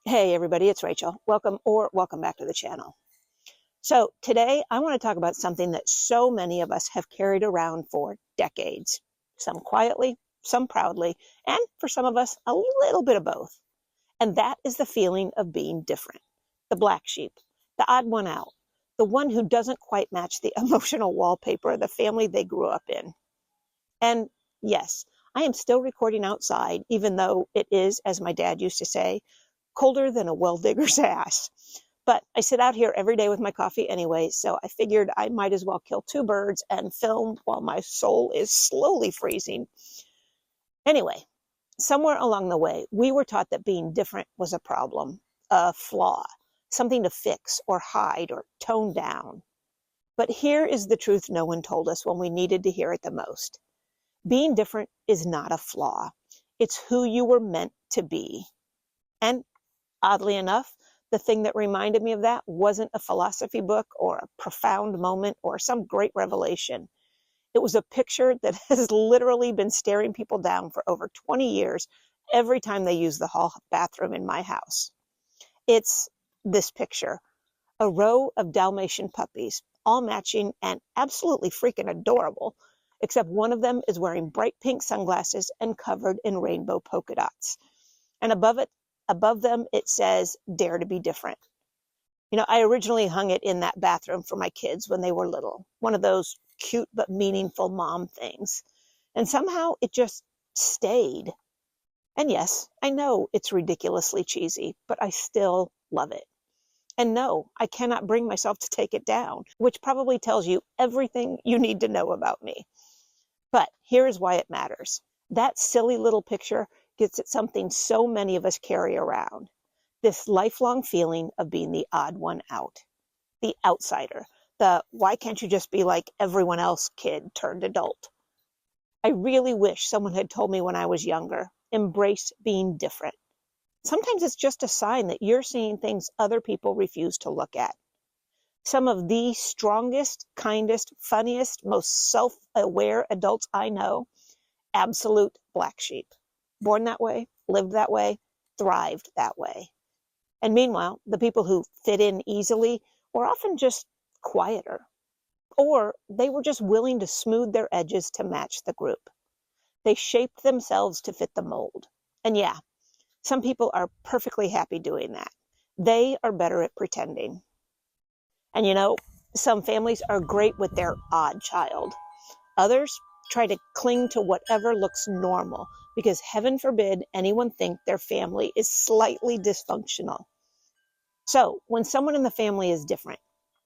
Hey everybody, it's Rachel. Welcome back to the channel. So today I want to talk about something that so many of us have carried around for decades, some quietly, some proudly, and for some of us, a little bit of both. And that is the feeling of being different, the black sheep, the odd one out, the one who doesn't quite match the emotional wallpaper of the family they grew up in. And yes, I am still recording outside, even though it is, as my dad used to say, colder than a well digger's ass. But I sit out here every day with my coffee anyway, so I figured I might as well kill two birds and film while my soul is slowly freezing. Anyway, somewhere along the way, we were taught that being different was a problem, a flaw, something to fix or hide or tone down. But here is the truth no one told us when we needed to hear it the most. Being different is not a flaw. It's who you were meant to be. And oddly enough, the thing that reminded me of that wasn't a philosophy book or a profound moment or some great revelation. It was a picture that has literally been staring people down for over 20 years every time they use the hall bathroom in my house. It's this picture, a row of Dalmatian puppies, all matching and absolutely freaking adorable, except one of them is wearing bright pink sunglasses and covered in rainbow polka dots. And above them, it says, "Dare to be different." I originally hung it in that bathroom for my kids when they were little, one of those cute but meaningful mom things. And somehow it just stayed. And yes, I know it's ridiculously cheesy, but I still love it. And no, I cannot bring myself to take it down, which probably tells you everything you need to know about me. But here is why it matters. That silly little picture gets at something so many of us carry around. This lifelong feeling of being the odd one out, the outsider, the "why can't you just be like everyone else" kid turned adult. I really wish someone had told me when I was younger, embrace being different. Sometimes it's just a sign that you're seeing things other people refuse to look at. Some of the strongest, kindest, funniest, most self-aware adults I know, absolute black sheep. Born that way, lived that way, thrived that way. And meanwhile, the people who fit in easily were often just quieter, or they were just willing to smooth their edges to match the group. They shaped themselves to fit the mold. And yeah, some people are perfectly happy doing that. They are better at pretending. And some families are great with their odd child. Others try to cling to whatever looks normal because heaven forbid anyone think their family is slightly dysfunctional. So when someone in the family is different,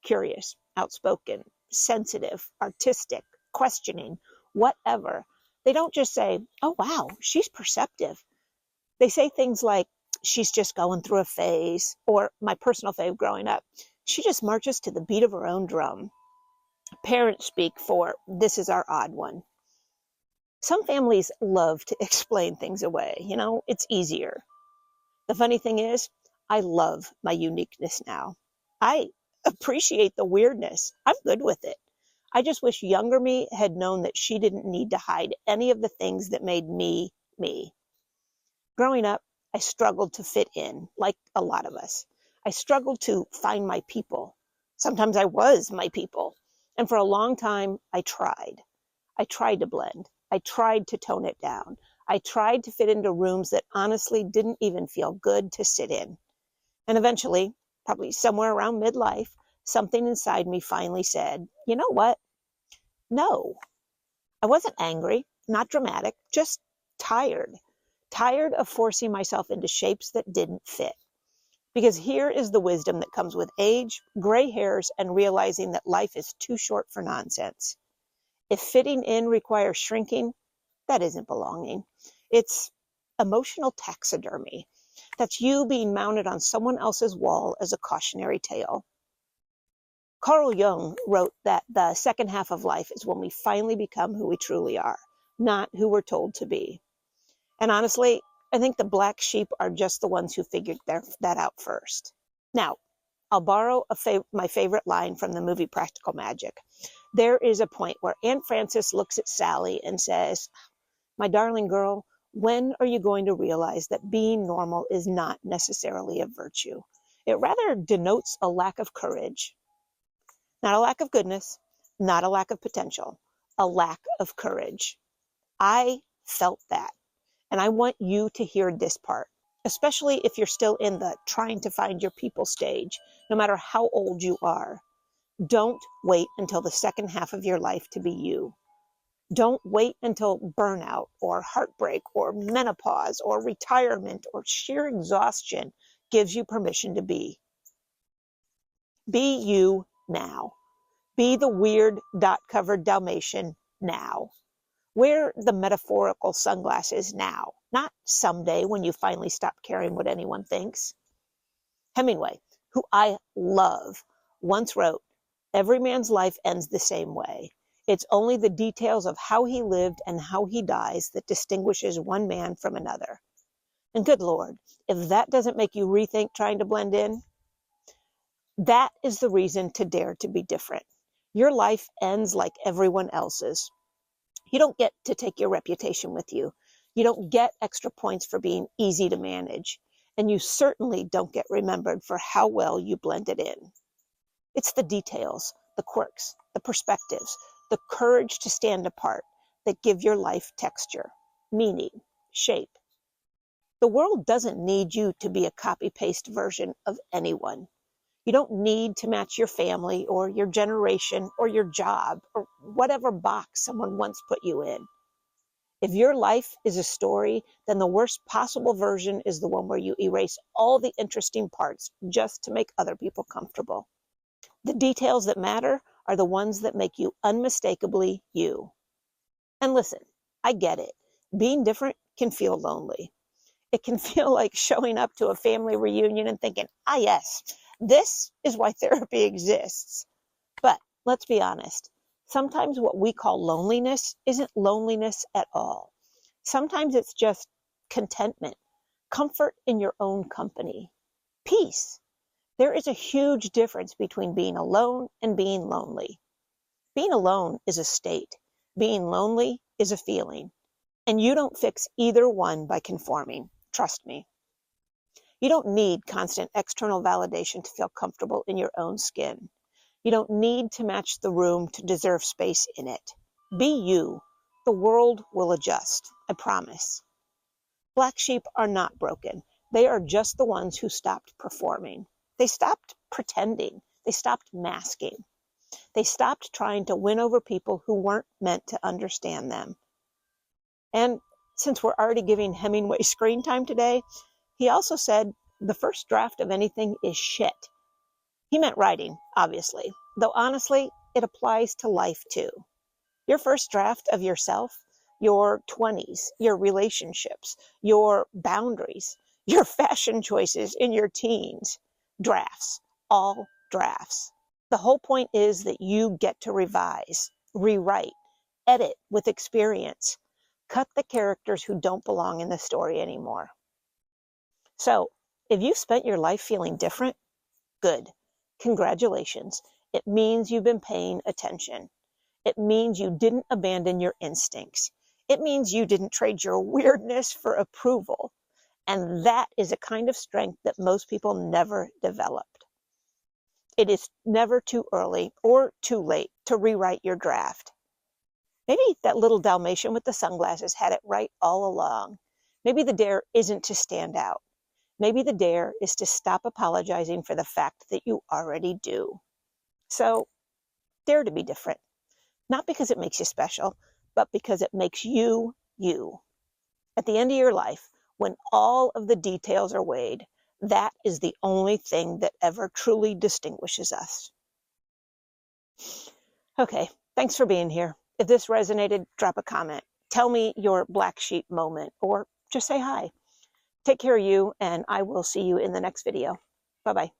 curious, outspoken, sensitive, artistic, questioning, whatever, they don't just say, "Oh, wow, she's perceptive." They say things like, "She's just going through a phase," or my personal fave growing up, "She just marches to the beat of her own drum." Parents speak for, "This is our odd one." Some families love to explain things away. It's easier. The funny thing is, I love my uniqueness now. I appreciate the weirdness. I'm good with it. I just wish younger me had known that she didn't need to hide any of the things that made me, me. Growing up, I struggled to fit in, like a lot of us. I struggled to find my people. Sometimes I was my people. And for a long time, I tried. I tried to blend. I tried to tone it down. I tried to fit into rooms that honestly didn't even feel good to sit in. And eventually, probably somewhere around midlife, something inside me finally said, "You know what? No." I wasn't angry, not dramatic, just tired. Tired of forcing myself into shapes that didn't fit. Because here is the wisdom that comes with age, gray hairs, and realizing that life is too short for nonsense. If fitting in requires shrinking, that isn't belonging. It's emotional taxidermy. That's you being mounted on someone else's wall as a cautionary tale. Carl Jung wrote that the second half of life is when we finally become who we truly are, not who we're told to be. And honestly, I think the black sheep are just the ones who figured that out first. Now, I'll borrow my favorite line from the movie Practical Magic. There is a point where Aunt Frances looks at Sally and says, "My darling girl, When are you going to realize that being normal is not necessarily a virtue? It rather denotes a lack of courage. Not a lack of goodness, not a lack of potential, a lack of courage. I felt that, and I want you to hear this part, especially if you're still in the trying to find your people stage, no matter how old you are. Don't wait until the second half of your life to be you. Don't wait until burnout or heartbreak or menopause or retirement or sheer exhaustion gives you permission to be. Be you now. Be the weird dot-covered Dalmatian now. Wear the metaphorical sunglasses now, not someday when you finally stop caring what anyone thinks. Hemingway, who I love, once wrote, "Every man's life ends the same way. It's only the details of how he lived and how he dies that distinguishes one man from another." And good Lord, if that doesn't make you rethink trying to blend in, that is the reason to dare to be different. Your life ends like everyone else's. You don't get to take your reputation with you. You don't get extra points for being easy to manage. And you certainly don't get remembered for how well you blended in. It's the details, the quirks, the perspectives, the courage to stand apart that give your life texture, meaning, shape. The world doesn't need you to be a copy-paste version of anyone. You don't need to match your family or your generation or your job or whatever box someone once put you in. If your life is a story, then the worst possible version is the one where you erase all the interesting parts just to make other people comfortable. The details that matter are the ones that make you unmistakably you. And listen, I get it. Being different can feel lonely. It can feel like showing up to a family reunion and thinking, ah, yes, this is why therapy exists. But let's be honest. Sometimes what we call loneliness isn't loneliness at all. Sometimes it's just contentment, comfort in your own company, peace. There is a huge difference between being alone and being lonely. Being alone is a state. Being lonely is a feeling. And you don't fix either one by conforming. Trust me. You don't need constant external validation to feel comfortable in your own skin. You don't need to match the room to deserve space in it. Be you. The world will adjust, I promise. Black sheep are not broken. They are just the ones who stopped performing. They stopped pretending. They stopped masking. They stopped trying to win over people who weren't meant to understand them. And since we're already giving Hemingway screen time today, he also said, the first draft of anything is shit. He meant writing, obviously, though honestly, it applies to life too. Your first draft of yourself, your 20s, your relationships, your boundaries, your fashion choices in your teens, drafts, all drafts. The whole point is that you get to revise, rewrite, edit with experience, cut the characters who don't belong in the story anymore. So, if you've spent your life feeling different, good. Congratulations. It means you've been paying attention. It means you didn't abandon your instincts. It means you didn't trade your weirdness for approval. And that is a kind of strength that most people never developed. It is never too early or too late to rewrite your draft. Maybe that little Dalmatian with the sunglasses had it right all along. Maybe the dare isn't to stand out. Maybe the dare is to stop apologizing for the fact that you already do. So, dare to be different. Not because it makes you special, but because it makes you, you. At the end of your life, when all of the details are weighed, that is the only thing that ever truly distinguishes us. Okay, thanks for being here. If this resonated, drop a comment. Tell me your black sheep moment, or just say hi. Take care of you, and I will see you in the next video. Bye-bye.